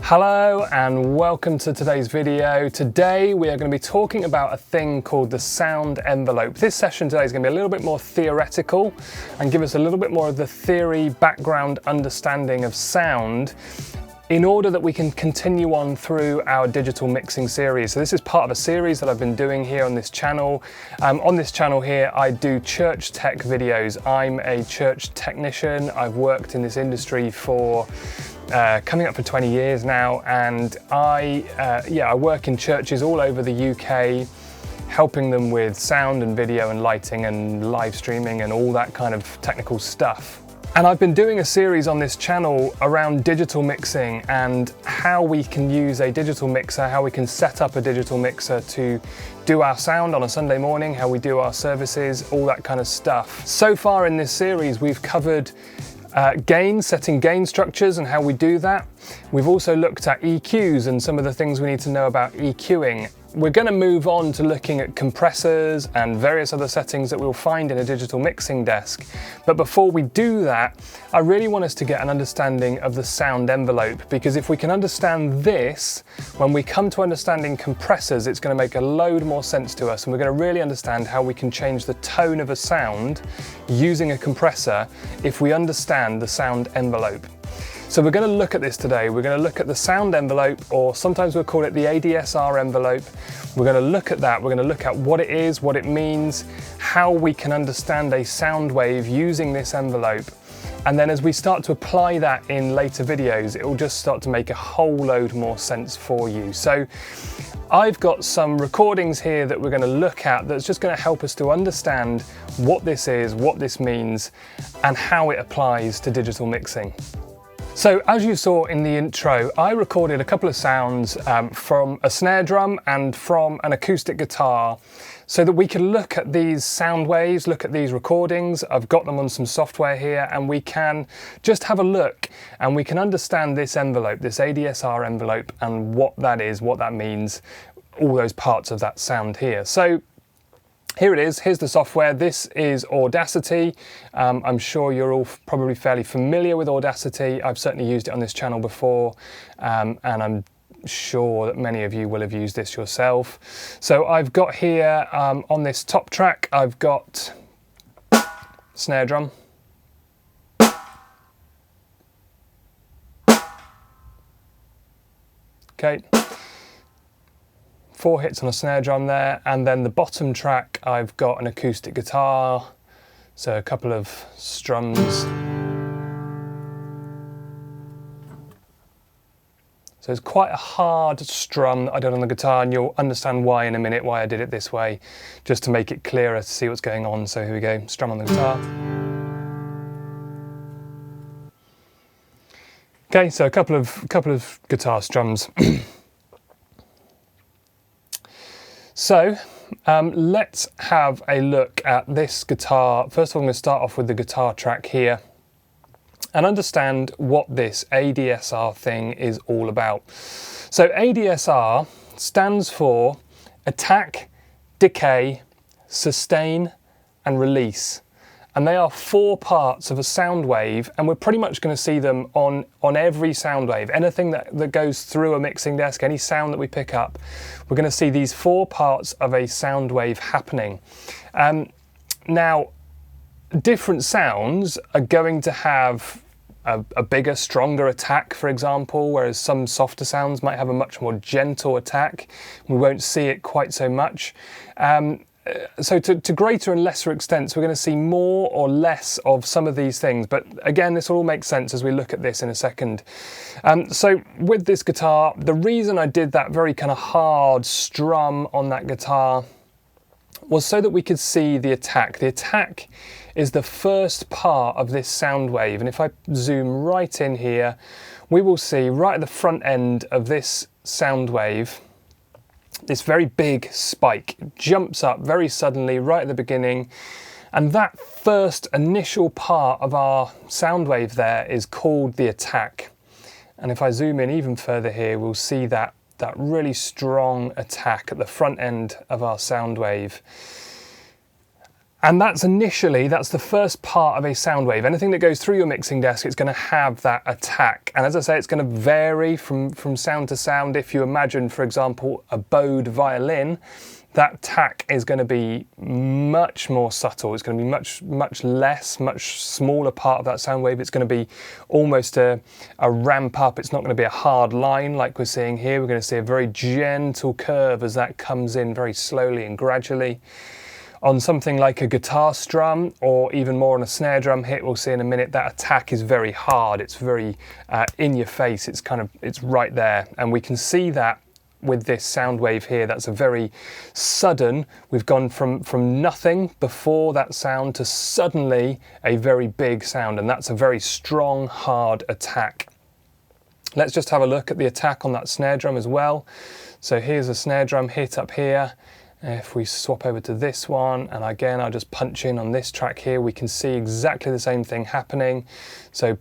Hello and welcome to today's video. Today we are going to be talking about a thing called the sound envelope. This session today is going to be a little bit more theoretical and give us a little bit more of the theory, background understanding of sound in order that we can continue on through our digital mixing series. So this is part of a series that I've been doing here on this channel. On this channel here, I do church tech videos. I'm a church technician. I've worked in this industry for coming up for 20 years now, and I work in churches all over the UK, helping them with sound and video and lighting and live streaming and all that kind of technical stuff. And I've been doing a series on this channel around digital mixing and how we can use a digital mixer, how we can set up a digital mixer to do our sound on a Sunday morning, how we do our services, all that kind of stuff. So far in this series, we've covered gain, setting gain structures and how we do that. We've also looked at EQs and some of the things we need to know about EQing. We're going to move on to looking at compressors and various other settings that we'll find in a digital mixing desk. But before we do that, I really want us to get an understanding of the sound envelope, because if we can understand this, when we come to understanding compressors, it's going to make a load more sense to us, and we're going to really understand how we can change the tone of a sound using a compressor if we understand the sound envelope. So we're going to look at this today. We're going to look at the sound envelope, or sometimes we'll call it the ADSR envelope. We're going to look at that. We're going to look at what it is, what it means, how we can understand a sound wave using this envelope. And then as we start to apply that in later videos, it will just start to make a whole load more sense for you. So I've got some recordings here that we're going to look at that's just going to help us to understand what this is, what this means, and how it applies to digital mixing. So as you saw in the intro, I recorded a couple of sounds from a snare drum and from an acoustic guitar so that we can look at these sound waves, look at these recordings. I've got them on some software here, and we can just have a look and we can understand this envelope, this ADSR envelope, and what that is, what that means, all those parts of that sound here. So here it is, here's the software. This is Audacity. I'm sure you're all probably fairly familiar with Audacity. I've certainly used it on this channel before, and I'm sure that many of you will have used this yourself. So I've got here, on this top track, I've got snare drum. Okay. 4 hits on a snare drum there, and then the bottom track I've got an acoustic guitar, so a couple of strums. So it's quite a hard strum that I did on the guitar, and you'll understand why in a minute, why I did it this way, just to make it clearer to see what's going on. So here we go, strum on the guitar. Okay, so a couple of guitar strums. So let's have a look at this guitar. First of all, I'm going to start off with the guitar track here and understand what this ADSR thing is all about. So ADSR stands for attack, decay, sustain, and release. And they are 4 parts of a sound wave, and we're pretty much going to see them on every sound wave. Anything that goes through a mixing desk, any sound that we pick up, we're going to see these 4 parts of a sound wave happening. Now, different sounds are going to have a bigger, stronger attack, for example, whereas some softer sounds might have a much more gentle attack. We won't see it quite so much. So to greater and lesser extents, we're going to see more or less of some of these things. But again, this will all make sense as we look at this in a second. So with this guitar, the reason I did that very kind of hard strum on that guitar was so that we could see the attack. The attack is the first part of this sound wave. And if I zoom right in here, we will see right at the front end of this sound wave, this very big spike jumps up very suddenly right at the beginning, and that first initial part of our sound wave there is called the attack. And if I zoom in even further here, we'll see that really strong attack at the front end of our sound wave. And that's the first part of a sound wave. Anything that goes through your mixing desk, it's going to have that attack. And as I say, it's going to vary from sound to sound. If you imagine, for example, a bowed violin, that attack is going to be much more subtle. It's going to be much less, much smaller part of that sound wave. It's going to be almost a ramp up. It's not going to be a hard line like we're seeing here. We're going to see a very gentle curve as that comes in very slowly and gradually. On something like a guitar strum, or even more on a snare drum hit, we'll see in a minute, that attack is very hard. It's very in your face. It's right there. And we can see that with this sound wave here. That's a very sudden. We've gone from nothing before that sound to suddenly a very big sound. And that's a very strong, hard attack. Let's just have a look at the attack on that snare drum as well. So here's a snare drum hit up here. If we swap over to this one, and again, I'll just punch in on this track here, we can see exactly the same thing happening. So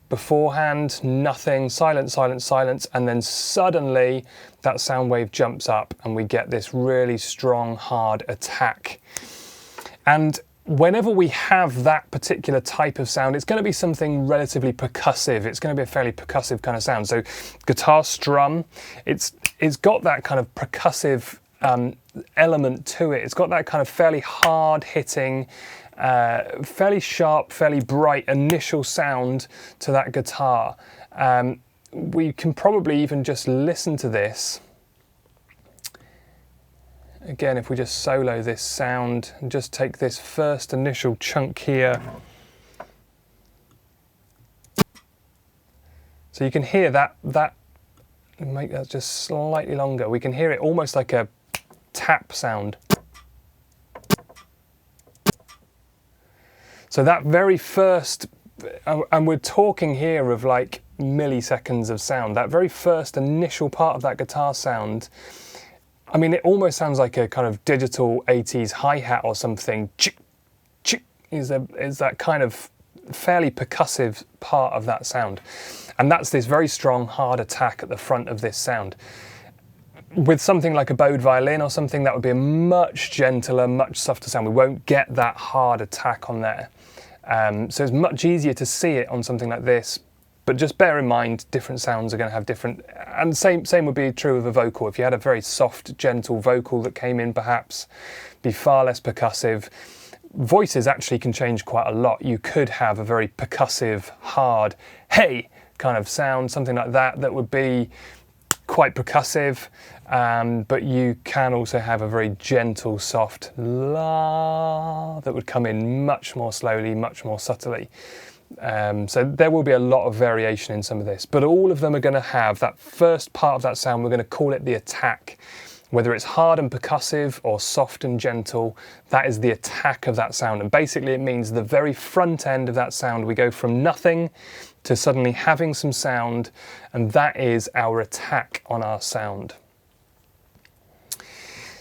beforehand, nothing, silence, silence, silence, and then suddenly that sound wave jumps up and we get this really strong, hard attack. And whenever we have that particular type of sound, it's going to be something relatively percussive. It's going to be a fairly percussive kind of sound. So guitar strum, it's got that kind of percussive element to it. It's got that kind of fairly hard hitting, fairly sharp, fairly bright initial sound to that guitar. We can probably even just listen to this. Again, if we just solo this sound and just take this first initial chunk here. So you can hear that make that just slightly longer. We can hear it almost like a tap sound. So that very first, and we're talking here of like milliseconds of sound, that very first initial part of that guitar sound, I mean, it almost sounds like a kind of digital 80s hi-hat or something. Chick, chick, is that kind of fairly percussive part of that sound. And that's this very strong, hard attack at the front of this sound. With something like a bowed violin or something, that would be a much gentler, much softer sound. We won't get that hard attack on there. So it's much easier to see it on something like this. But just bear in mind, different sounds are going to have different, and same would be true of a vocal. If you had a very soft, gentle vocal that came in, perhaps, be far less percussive. Voices actually can change quite a lot. You could have a very percussive, hard, hey kind of sound, something like that, that would be quite percussive, but you can also have a very gentle, soft la that would come in much more slowly, much more subtly. So there will be a lot of variation in some of this, but all of them are going to have that first part of that sound. We're going to call it the attack. Whether it's hard and percussive or soft and gentle, that is the attack of that sound. And basically it means the very front end of that sound, we go from nothing to suddenly having some sound, and that is our attack on our sound.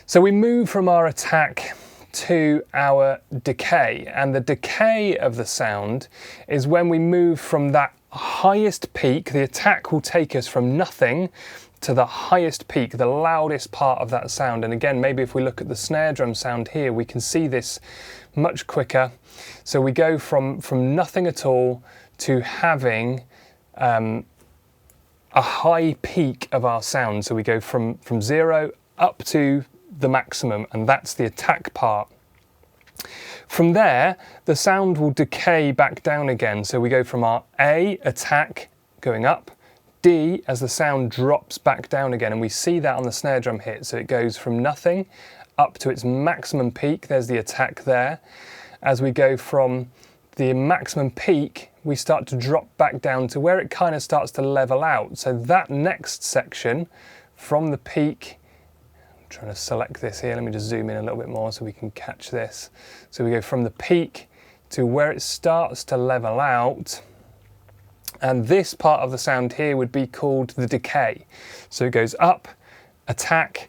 So we move from our attack to our decay, and the decay of the sound is when we move from that highest peak. The attack will take us from nothing to the highest peak, the loudest part of that sound. And again, maybe if we look at the snare drum sound here, we can see this much quicker. So we go from nothing at all to having a high peak of our sound. So we go from zero up to the maximum, and that's the attack part. From there, the sound will decay back down again. So we go from our A, attack, going up, D, as the sound drops back down again, and we see that on the snare drum hit. So it goes from nothing up to its maximum peak. There's the attack there. As we go from the maximum peak, we start to drop back down to where it kind of starts to level out. So that next section from the peak, I'm trying to select this here, let me just zoom in a little bit more so we can catch this. So we go from the peak to where it starts to level out, and this part of the sound here would be called the decay. So it goes up, attack,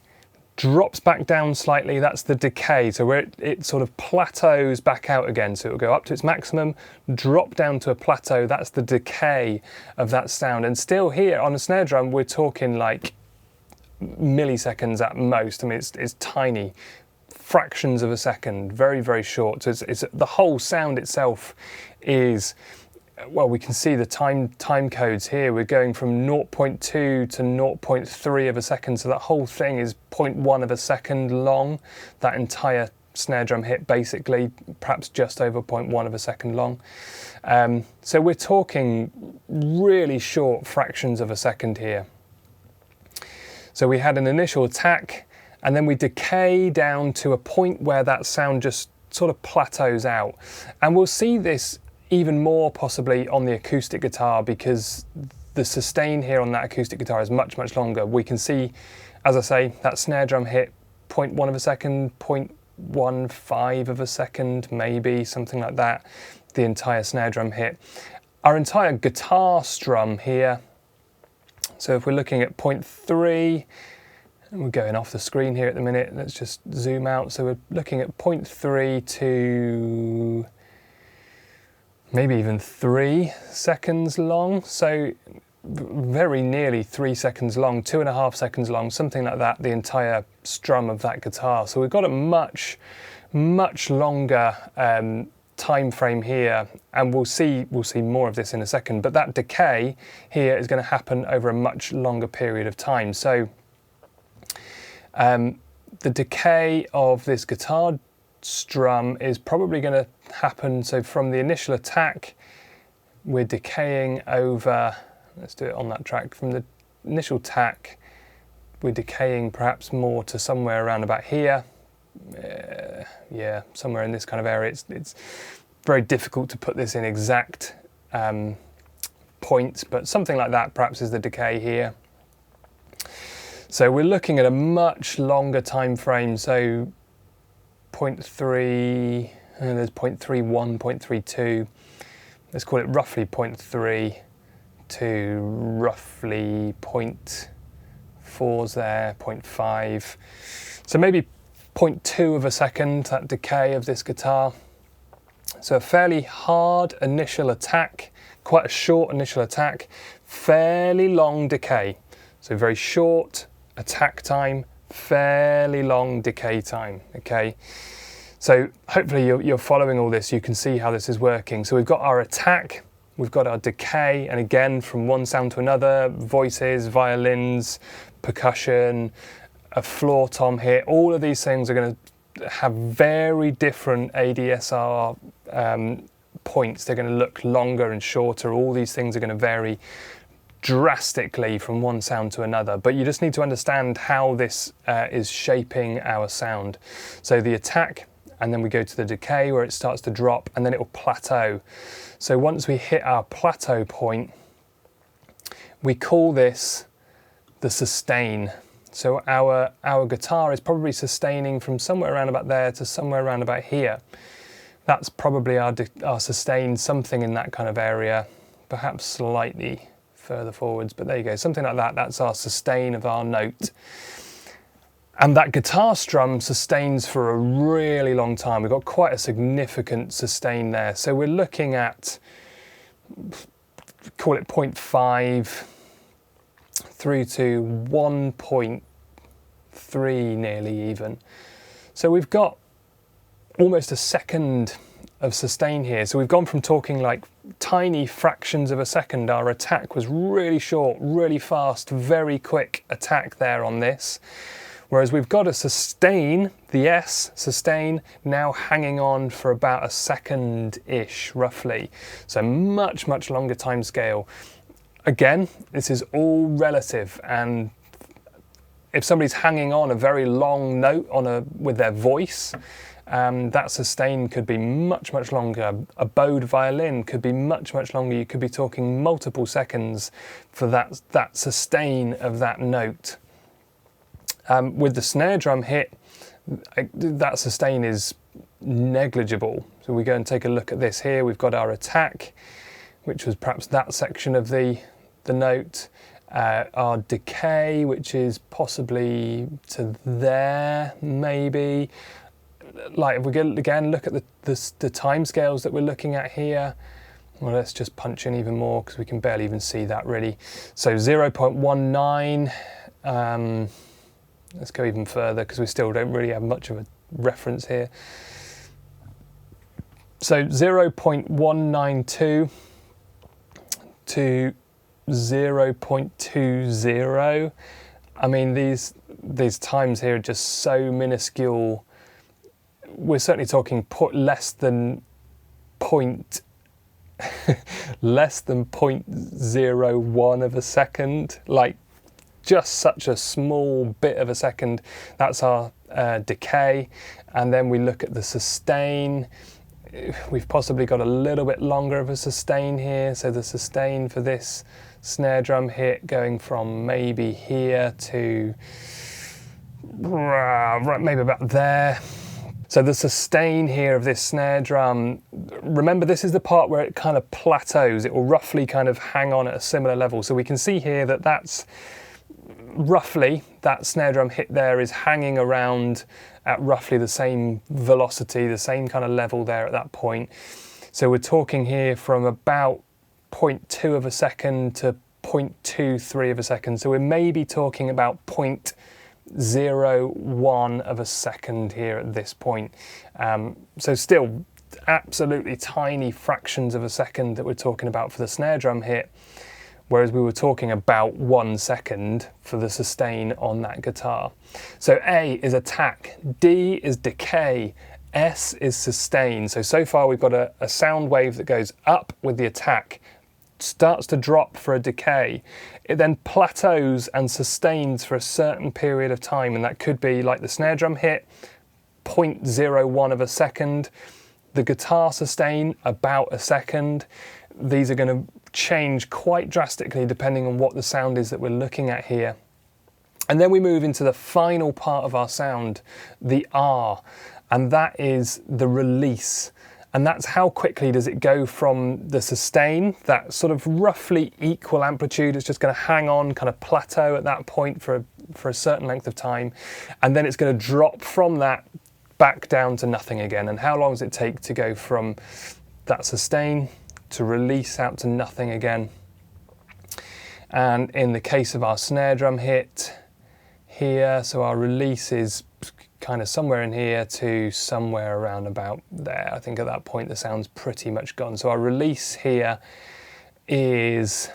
drops back down slightly, that's the decay. So where it sort of plateaus back out again. So it'll go up to its maximum, drop down to a plateau, that's the decay of that sound. And still here on a snare drum, we're talking like milliseconds at most. I mean, it's tiny, fractions of a second, very, very short. So it's the whole sound itself is, well, we can see the time codes here. We're going from 0.2 to 0.3 of a second. So that whole thing is 0.1 of a second long, that entire snare drum hit, basically, perhaps just over 0.1 of a second long. So we're talking really short fractions of a second here. So we had an initial attack, and then we decay down to a point where that sound just sort of plateaus out. And we'll see this even more possibly on the acoustic guitar, because the sustain here on that acoustic guitar is much, much longer. We can see, as I say, that snare drum hit 0.1 of a second, 0.15 of a second, maybe, something like that, the entire snare drum hit. Our entire guitar strum here, so if we're looking at 0.3, and we're going off the screen here at the minute, let's just zoom out. So we're looking at 0.3 to maybe even 3 seconds long. So very nearly 3 seconds long, 2.5 seconds long, something like that, the entire strum of that guitar. So we've got a much, much longer time frame here, and we'll see more of this in a second. But that decay here is going to happen over a much longer period of time. So the decay of this guitar strum is probably going to happen. So from the initial attack, we're decaying over, let's do it on that track. From the initial attack, we're decaying perhaps more to somewhere around about here. Yeah, somewhere in this kind of area. It's very difficult to put this in exact points, but something like that perhaps is the decay here. So we're looking at a much longer time frame. So 0.3, there's 0.31, 0.32. Let's call it roughly 0.3 to roughly 0.4's there, 0.5. So maybe 0.2 of a second, that decay of this guitar. So a fairly hard initial attack, quite a short initial attack, fairly long decay. So very short attack time, fairly long decay time, okay? So hopefully you're following all this, you can see how this is working. So we've got our attack, we've got our decay, and again, from one sound to another, voices, violins, percussion, a floor tom hit, all of these things are going to have very different ADSR points. They're going to look longer and shorter. All these things are going to vary drastically from one sound to another, but you just need to understand how this is shaping our sound. So the attack, and then we go to the decay where it starts to drop, and then it will plateau. So once we hit our plateau point, we call this the sustain. So our guitar is probably sustaining from somewhere around about there to somewhere around about here. That's probably our sustain, something in that kind of area, perhaps slightly further forwards, but there you go, something like that. That's our sustain of our note. And that guitar strum sustains for a really long time. We've got quite a significant sustain there. So we're looking at, call it 0.5 through to 1.3 nearly even. So we've got almost a second of sustain here. So we've gone from talking like tiny fractions of a second. Our attack was really short, really fast, very quick attack there on this. Whereas we've got a sustain, the S, sustain, now hanging on for about a second-ish, roughly. So much, much longer time scale. Again, this is all relative, and if somebody's hanging on a very long note with their voice, that sustain could be much, much longer. A bowed violin could be much, much longer. You could be talking multiple seconds for that sustain of that note. With the snare drum hit, that sustain is negligible. So we go and take a look at this here. We've got our attack, which was perhaps that section of the note. Our decay, which is possibly to there, maybe. Like if we again look at the time scales that we're looking at here. Well, let's just punch in even more because we can barely even see that really. So 0.19. Let's go even further because we still don't really have much of reference here. So 0.192 to 0.20. I mean, these times here are just so minuscule. We're certainly talking less than less than 0.01 of a second, like just such a small bit of a second. That's our decay. And then we look at the sustain. We've possibly got a little bit longer of a sustain here. So the sustain for this snare drum hit going from maybe here to maybe about there. So the sustain here of this snare drum, remember this is the part where it kind of plateaus. It will roughly kind of hang on at a similar level. So we can see here that that's roughly, that snare drum hit there is hanging around at roughly the same velocity, the same kind of level there at that point. So we're talking here from about 0.2 of a second to 0.23 of a second. So we're maybe talking about 0.01 of a second here at this point. So still absolutely tiny fractions of a second that we're talking about for the snare drum hit, whereas we were talking about 1 second for the sustain on that guitar. So A is attack, D is decay, S is sustain. So far we've got a sound wave that goes up with the attack, starts to drop for a decay. It then plateaus and sustains for a certain period of time, and that could be like the snare drum hit, 0.01 of a second, the guitar sustain, about a second. These are going to change quite drastically depending on what the sound is that we're looking at here. And then we move into the final part of our sound, the R, and that is the release. And that's how quickly does it go from the sustain, that sort of roughly equal amplitude. It's just going to hang on, kind of plateau at that point for a certain length of time. And then it's going to drop from that back down to nothing again. And how long does it take to go from that sustain to release out to nothing again? And in the case of our snare drum hit here, so our release is kind of somewhere in here to somewhere around about there. I think at that point the sound's pretty much gone. So our release here is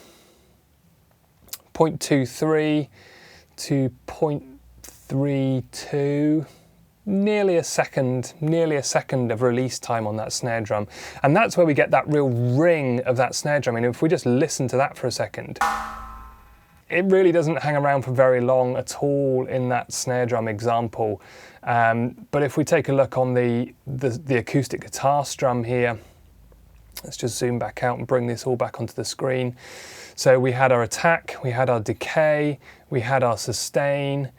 0.23 to 0.32, nearly a second of release time on that snare drum. And that's where we get that real ring of that snare drum. And if we just listen to that for a second, it really doesn't hang around for very long at all in that snare drum example. But if we take a look on the acoustic guitar strum here, let's just zoom back out and bring this all back onto the screen. So we had our attack, we had our decay, we had our sustain.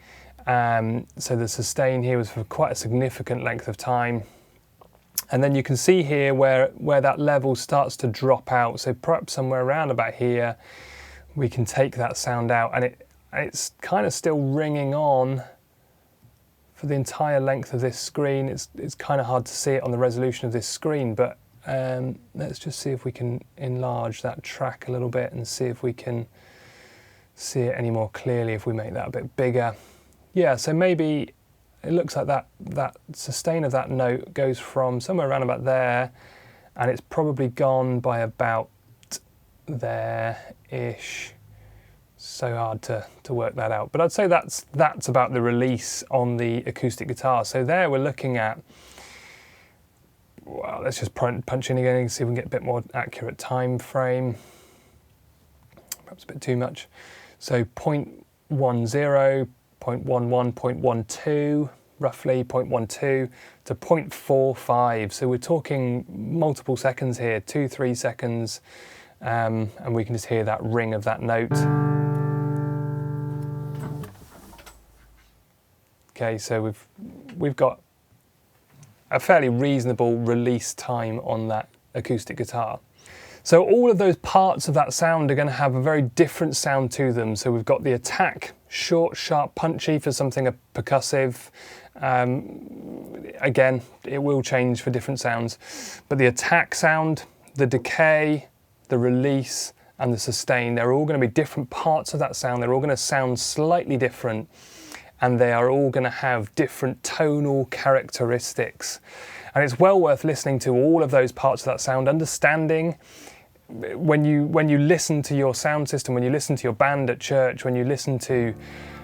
So the sustain here was for quite a significant length of time. And then you can see here where that level starts to drop out. So perhaps somewhere around about here, we can take that sound out, and it's kind of still ringing on for the entire length of this screen. It's kind of hard to see it on the resolution of this screen, but let's just see if we can enlarge that track a little bit and see if we can see it any more clearly if we make that a bit bigger. Yeah, so maybe it looks like that sustain of that note goes from somewhere around about there, and it's probably gone by about there-ish. So hard to work that out, but I'd say that's about the release on the acoustic guitar. So there we're looking at, well, let's just punch in again and see if we can get a bit more accurate time frame. Perhaps a bit too much. So 0.10, 0.11, 0.12, roughly 0.12 to 0.45. So we're talking multiple seconds here, 2-3 seconds. And we can just hear that ring of that note. Okay, so we've got a fairly reasonable release time on that acoustic guitar. So all of those parts of that sound are going to have a very different sound to them. So we've got the attack, short, sharp, punchy for something percussive. Again, it will change for different sounds. But the attack sound, the decay, the release and the sustain, they're all going to be different parts of that sound. They're all going to sound slightly different. and they are all going to have different tonal characteristics. And it's well worth listening to all of those parts of that sound, understanding when you listen to your sound system, when you listen to your band at church, when you listen to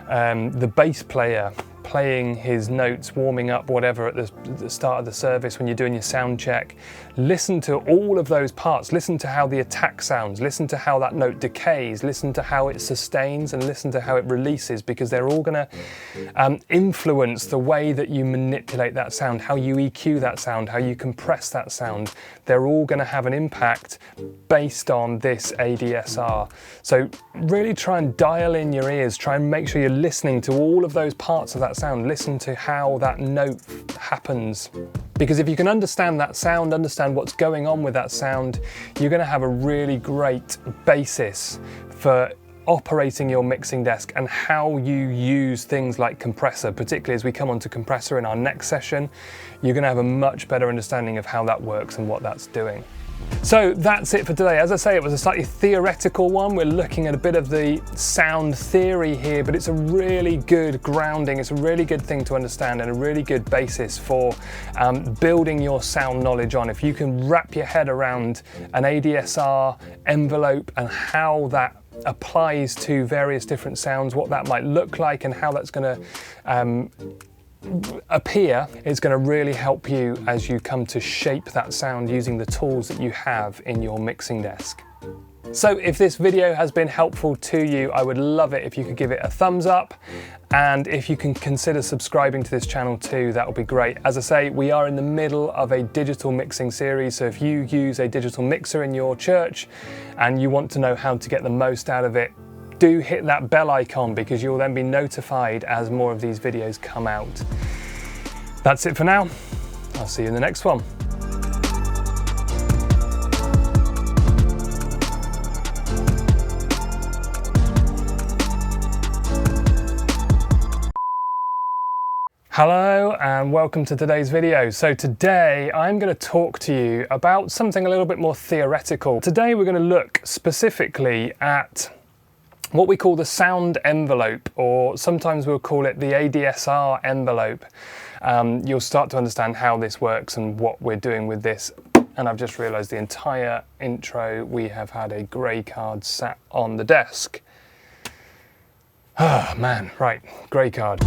the bass player playing his notes, warming up, whatever, at the start of the service, when you're doing your sound check, listen to all of those parts. Listen to how the attack sounds, listen to how that note decays, listen to how it sustains, and listen to how it releases, because they're all going to influence the way that you manipulate that sound, how you EQ that sound, how you compress that sound. They're all going to have an impact based on this ADSR. So really try and dial in your ears, try and make sure you're listening to all of those parts of that sound, listen to how that note happens. Because if you can understand that sound, understand what's going on with that sound, you're going to have a really great basis for operating your mixing desk and how you use things like compressor, particularly as we come on to compressor in our next session. You're going to have a much better understanding of how that works and what that's doing. So that's it for today. As I say, it was a slightly theoretical one. We're looking at a bit of the sound theory here, but it's a really good grounding. It's a really good thing to understand and a really good basis for building your sound knowledge on. If you can wrap your head around an ADSR envelope and how that applies to various different sounds, what that might look like and how that's going to appear, is going to really help you as you come to shape that sound using the tools that you have in your mixing desk. So if this video has been helpful to you, I would love it if you could give it a thumbs up, and if you can consider subscribing to this channel too, that would be great. As I say, we are in the middle of a digital mixing series, so if you use a digital mixer in your church and you want to know how to get the most out of it, do hit that bell icon, because you'll then be notified as more of these videos come out. That's it for now. I'll see you in the next one. Hello and welcome to today's video. So today I'm going to talk to you about something a little bit more theoretical. Today we're going to look specifically at what we call the sound envelope, or sometimes we'll call it the ADSR envelope. You'll start to understand how this works and what we're doing with this. And I've just realized the entire intro we have had a grey card sat on the desk. Oh man, right, grey card.